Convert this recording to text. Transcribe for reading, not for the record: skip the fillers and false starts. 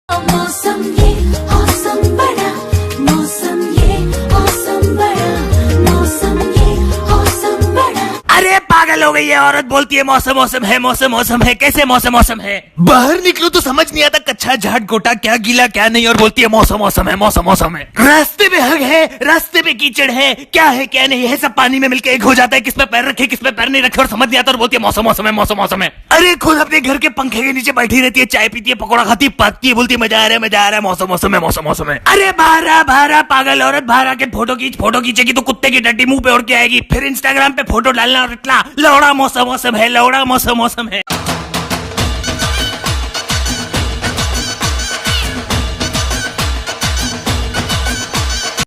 मौसम ये मौसम बड़ा, मौसम ये मौसम बड़ा, मौसम ये मौसम बड़ा। अरे पागल हो गई है औरत, बोलती है मौसम मौसम है, मौसम मौसम है। कैसे मौसम मौसम है? बाहर निकलो तो समझ नहीं आता कच्चा झाट गोटा क्या गीला क्या नहीं, और बोलती है मौसम मौसम है, मौसम मौसम है। रास्ते में हग है, रास्ते में कीचड़ है, क्या है क्या नहीं है, सब पानी में मिलके एक हो जाता है। किस पे पैर रखे किस पे पैर नहीं रखे और समझ नहीं आता, और बोलती है मौसम मौसम है, मौसम मौसम है। अरे खुद अपने घर के पंखे के नीचे बैठी रहती है, चाय पीती है, पकौड़ा खाती है, पकती है, बोलती है मजा आ रहा है मजा आ रहा है, मौसम मौसम है, मौसम मौसम है। अरे बाहर आ पागल औरत, बाहर आके फोटो खींचेगी तो कुत्ते की टट्टी मुंह पे ओढ़ के आएगी, फिर इंस्टाग्राम पे फोटो डालना और इतना लौड़ा मौसम मौसम है, लौड़ा मौसम मौसम है।